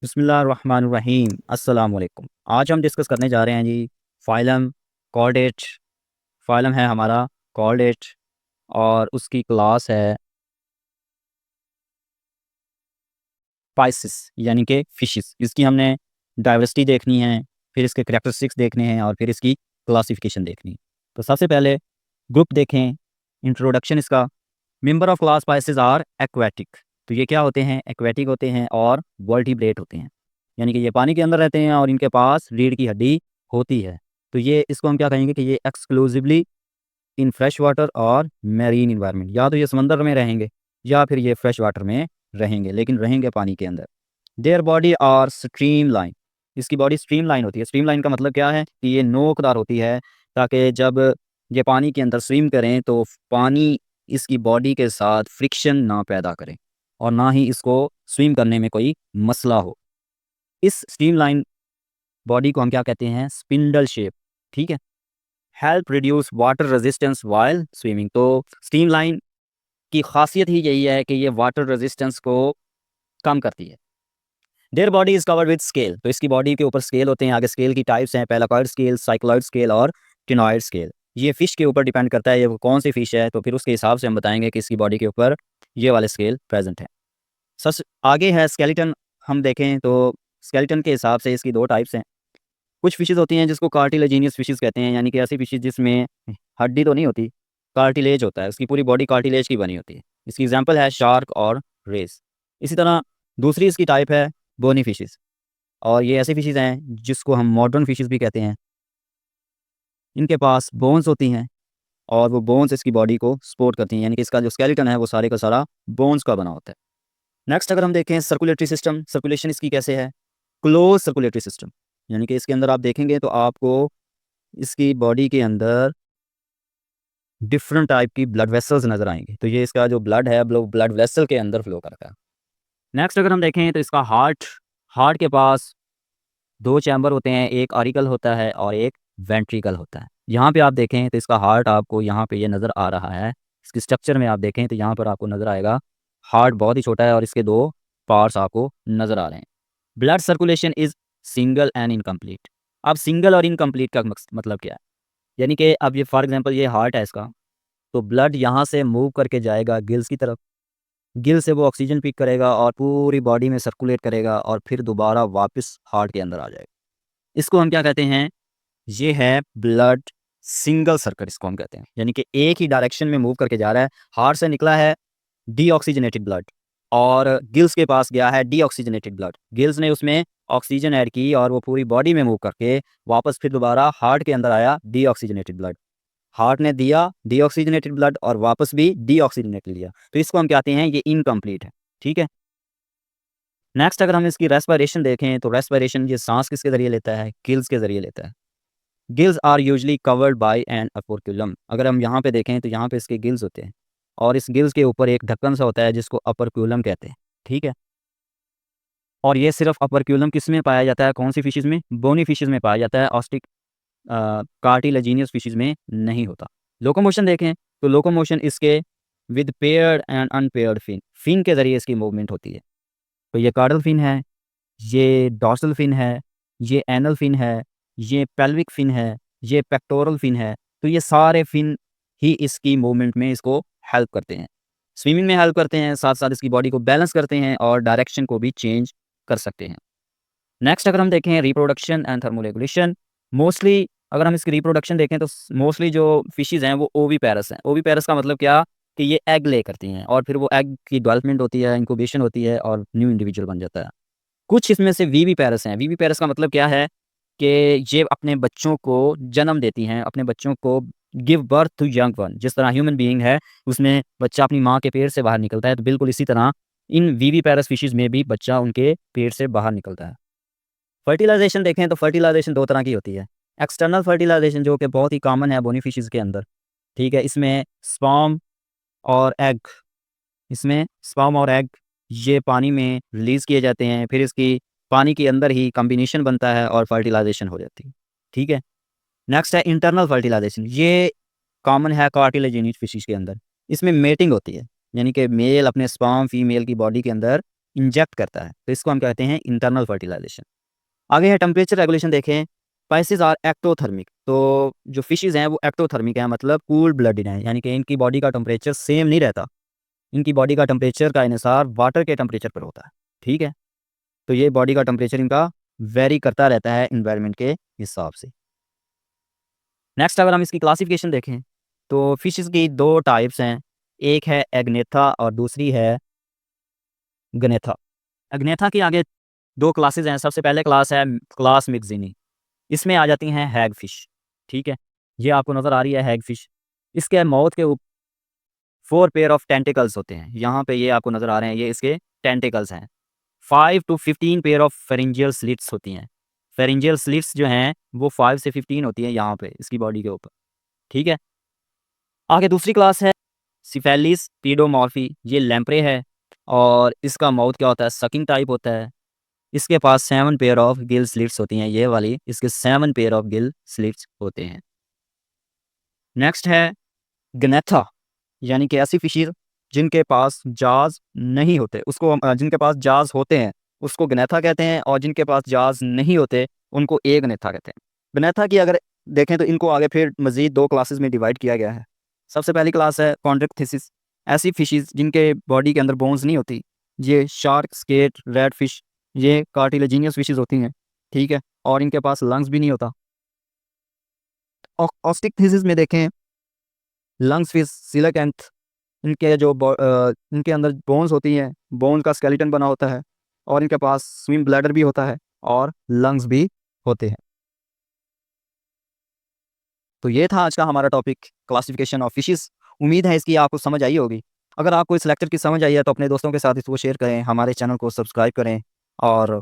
बिस्मिल्लाहिर्रहमानिर्रहीम अस्सलाम वालेकुम। आज हम डिस्कस करने जा रहे हैं जी फाइलम कॉर्डेट। फाइलम है हमारा कॉर्डेट और उसकी क्लास है पाइसिस यानी कि फिशेस। इसकी हमने डाइवर्सिटी देखनी है, फिर इसके करैक्टरिस्टिक्स देखने हैं और फिर इसकी क्लासिफिकेशन देखनी है। तो सबसे पहले ग्रुप देखें, इंट्रोडक्शन इसका। Member of class Pisces are aquatic. तो ये क्या होते हैं? एक्वेटिक होते हैं और वर्टिब्रेट होते हैं, यानी कि ये पानी के अंदर रहते हैं और इनके पास रीढ़ की हड्डी होती है। तो ये इसको हम क्या कहेंगे कि ये एक्सक्लूसिवली इन फ्रेश वाटर और मैरीन इन्वायरमेंट, या तो ये समंदर में रहेंगे या फिर ये फ्रेश वाटर में रहेंगे, लेकिन रहेंगे पानी के अंदर। Their body are streamline. इसकी बॉडी स्ट्रीम लाइन होती है। स्ट्रीम लाइन का मतलब क्या है कि ये नोकदार होती है, ताकि जब ये पानी के अंदर स्विम करें तो पानी इसकी बॉडी के साथ फ्रिक्शन ना पैदा करें और ना ही इसको स्विम करने में कोई मसला हो। इस स्ट्रीम लाइन बॉडी को हम क्या कहते हैं? Spindle shape. ठीक है। Help reduce water resistance while swimming. तो स्ट्रीम लाइन की खासियत ही यही है कि ये वाटर रेजिस्टेंस को कम करती है। Their body is covered with scale. तो इसकी बॉडी के ऊपर स्केल होते हैं। आगे स्केल की टाइप्स हैं, पेलाकॉइड स्केल, साइक्लॉइड स्केल और टिनॉइड स्केल। ये फिश के ऊपर डिपेंड करता है ये कौन सी फिश है, तो फिर उसके हिसाब से हम बताएंगे कि इसकी बॉडी के ऊपर ये वाले स्केल प्रेजेंट है। सबसे आगे है स्केलेटन। हम देखें तो स्केलेटन के हिसाब से इसकी दो टाइप्स हैं। कुछ फिशेज़ होती हैं जिसको कार्टिलेजिनियस फिशेज़ कहते हैं, यानी कि ऐसी फिशेज़ जिसमें हड्डी तो नहीं होती, कार्टिलेज होता है, उसकी पूरी बॉडी कार्टिलेज की बनी होती है। इसकी एग्जांपल है शार्क और रेस। इसी तरह दूसरी इसकी टाइप है बोनी फिशेज़, और ये ऐसी फिशेज़ हैं जिसको हम मॉडर्न फिशेज़ भी कहते हैं। इनके पास बोन्स होती हैं और वो बोन्स इसकी बॉडी को सपोर्ट करती हैं, यानी कि इसका जो स्केलेटन है वो सारे का सारा बोन्स का बना होता है। नेक्स्ट अगर हम देखें सर्कुलेटरी सिस्टम, सर्कुलेशन इसकी कैसे है? क्लोज सर्कुलेटरी सिस्टम, यानी कि इसके अंदर आप देखेंगे तो आपको इसकी बॉडी के अंदर डिफरेंट टाइप की ब्लड वेसल्स नज़र आएंगे। तो ये इसका जो ब्लड है ब्लड वेसल के अंदर फ्लो करता है। नेक्स्ट अगर हम देखें तो इसका हार्ट। हार्ट के पास दो चैम्बर होते हैं, एक ऑरिकल होता है और एक वेंट्रिकल होता है। यहाँ पे आप देखें तो इसका हार्ट आपको यहाँ पे ये नज़र आ रहा है। इसकी स्ट्रक्चर में आप देखें तो यहाँ पर आपको नज़र आएगा हार्ट बहुत ही छोटा है और इसके दो पार्ट्स आपको नज़र आ रहे हैं। Blood circulation is single and incomplete. अब सिंगल और इनकम्प्लीट का मतलब क्या है? यानी कि अब ये फॉर एग्जांपल ये हार्ट है इसका, तो ब्लड यहाँ से मूव करके जाएगा गिल्स की तरफ। गिल से वो ऑक्सीजन पिक करेगा और पूरी बॉडी में सर्कुलेट करेगा और फिर दोबारा वापस हार्ट के अंदर आ जाएगा। इसको हम क्या कहते हैं? ये है ब्लड सिंगल सर्किट, इसको हम कहते हैं, यानी कि एक ही डायरेक्शन में मूव करके जा रहा है। हार्ट से निकला है डीऑक्सीजनेटेड ब्लड और गिल्स के पास गया है डीऑक्सीजनेटेड ब्लड। गिल्स ने उसमें ऑक्सीजन ऐड की और वो पूरी बॉडी में मूव करके वापस फिर दोबारा हार्ट के अंदर आया डीऑक्सीजनेटेड ब्लड। हार्ट ने दिया डीऑक्सीजनेटेड ब्लड और वापस भी डीऑक्सीजनेटेड लिया, तो इसको हम कहते हैं ये इनकम्प्लीट है। ठीक है। नेक्स्ट अगर हम इसकी रेस्पिरेशन देखें तो रेस्पिरेशन ये सांस किसके जरिए लेता है? गिल्स के जरिए लेता है। Gills are usually covered by an operculum. अगर हम यहाँ पे देखें तो यहाँ पे इसके गिल्स होते हैं और इस गिल्स के ऊपर एक ढक्कन सा होता है जिसको अपोर्क्यूलम कहते हैं। ठीक है। और ये सिर्फ अपोर्क्यूलम किस में पाया जाता है? कौन सी फिशेज में? बोनी फिशेज में पाया जाता है, ऑस्टिक कार्टिलेजिनियस फिशेज में नहीं होता। लोकोमोशन देखें तो लोकोमोशन इसके with paired and unpaired fin, fin के ज़रिए इसकी मूवमेंट होती है। तो ये कार्डल फिन है, ये डॉर्सल फिन है, ये एनल फिन है, ये पेल्विक फिन है, ये पेक्टोरल फिन है। तो ये सारे फिन ही इसकी मूवमेंट में इसको हेल्प करते हैं, स्विमिंग में हेल्प करते हैं, साथ साथ इसकी बॉडी को बैलेंस करते हैं और डायरेक्शन को भी चेंज कर सकते हैं। नेक्स्ट अगर हम देखें रिप्रोडक्शन एंड थर्मोरेगुलेशन, मोस्टली अगर हम इसकी रिप्रोडक्शन देखें तो मोस्टली जो फिशेज़ हैं वो ओवीपेरस हैं। ओवीपेरस का मतलब क्या? कि ये एग ले करती हैं और फिर वो एग की डेवलपमेंट होती है, इंक्यूबेशन होती है और न्यू इंडिविजुअल बन जाता है। कुछ इसमें से वीवीपेरस हैं। वीवीपेरस का मतलब क्या है? कि ये अपने बच्चों को जन्म देती हैं, अपने बच्चों को give birth to young one. जिस तरह ह्यूमन बीइंग है उसमें बच्चा अपनी माँ के पेट से बाहर निकलता है, तो बिल्कुल इसी तरह इन वीवीपेरस फिशेज़ में भी बच्चा उनके पेट से बाहर निकलता है। फर्टिलाइजेशन देखें तो फर्टिलाइजेशन दो तरह की होती है। एक्सटर्नल फर्टिलाइजेशन जो कि बहुत ही कॉमन है बोनी फिशेज़ के अंदर। ठीक है। इसमें स्पर्म और एग, इसमें स्पर्म और एग ये पानी में रिलीज़ किए जाते हैं, फिर इसकी पानी के अंदर ही कॉम्बिनेशन बनता है और फर्टिलाइजेशन हो जाती है। ठीक है। नेक्स्ट है इंटरनल फर्टिलाइजेशन। ये कॉमन है कार्टिलेजिनियस फिशेज़ के अंदर। इसमें मेटिंग होती है, यानी कि मेल अपने स्पर्म फीमेल की बॉडी के अंदर इंजेक्ट करता है, तो इसको हम कहते हैं इंटरनल फर्टिलाइजेशन। आगे है टेम्परेचर रेगुलेशन देखें, स्पाइसेस आर एक्टोथर्मिक, तो जो फिशेज़ हैं वो एक्टोथर्मिक हैं, मतलब कूल ब्लडेड हैं, यानी कि इनकी बॉडी का टेम्परेचर सेम नहीं रहता। इनकी बॉडी का टेम्परेचर का इन्हिसार वाटर के टेम्परेचर पर होता है, ठीक है? तो ये बॉडी का टेम्परेचर इनका वेरी करता रहता है एनवायरनमेंट के हिसाब से। नेक्स्ट अगर हम इसकी क्लासिफिकेशन देखें, तो फिशेज़ की 2 टाइप्स हैं, एक है एग्नेथा और दूसरी है गनेथा। एग्नेथा की आगे 2 क्लासेज़ हैं, सबसे पहले क्लास है क्लास मिक्सिनी, इसमें आ जाती हैं हैग फिश, ठीक है? ये आपको नज़र आ रही है हैग फिश, इसके माउथ के 4 पेयर ऑफ टेंटिकल्स होते हैं, यहाँ पे ये आपको नज़र आ रहे हैं, ये इसके टेंटिकल्स हैं। 5 to 15 pair of pharyngeal slits होती हैं। फेरिंजियल स्लिट्स जो हैं वो 5 से 15 होती हैं यहाँ पे इसकी बॉडी के ऊपर, ठीक है? आगे दूसरी क्लास है सिफेलिस पीडोमॉर्फी, ये लैम्प्रे है और इसका माउथ क्या होता है, सकिंग टाइप होता है। इसके पास 7 पेयर ऑफ गिल स्लिट्स होती हैं, ये वाली इसके 7 पेयर ऑफ गिल स्लिट्स होते हैं। नेक्स्ट है गनेथा, यानी कि ऐसी फिशेज़ जिनके पास जाज़ नहीं होते, उसको हम जिनके पास जाज़ होते हैं, उसको गनेथा कहते हैं, और जिनके पास जाज़ नहीं होते, उनको एगनेथा कहते हैं। गनेथा की अगर देखें तो इनको आगे फिर मज़ीद 2 क्लासेस में डिवाइड किया गया है। सबसे पहली क्लास है कॉन्ड्रिक्थिसिस, ऐसी फिशेज़ जिनके बॉडी के अंदर बोन्स नहीं होती, ये शार्क, स्केट, रेड फिश, ये कार्टिलेजिनियस फिशेज़ होती हैं, ठीक है? और इनके पास लंग्स भी नहीं होता। ऑस्टिकथिसिस में देखें, लंग्स फिश, सिलाकैंथ, इनके अंदर बोन्स होती हैं, बोन का स्केलेटन बना होता है और इनके पास स्विम ब्लैडर भी होता है और लंग्स भी होते हैं। तो ये था आज का हमारा टॉपिक, क्लासिफिकेशन ऑफ फिशेस। उम्मीद है इसकी आपको समझ आई होगी। अगर आपको इस लेक्चर की समझ आई है तो अपने दोस्तों के साथ इसको शेयर करें, हमारे चैनल को सब्सक्राइब करें और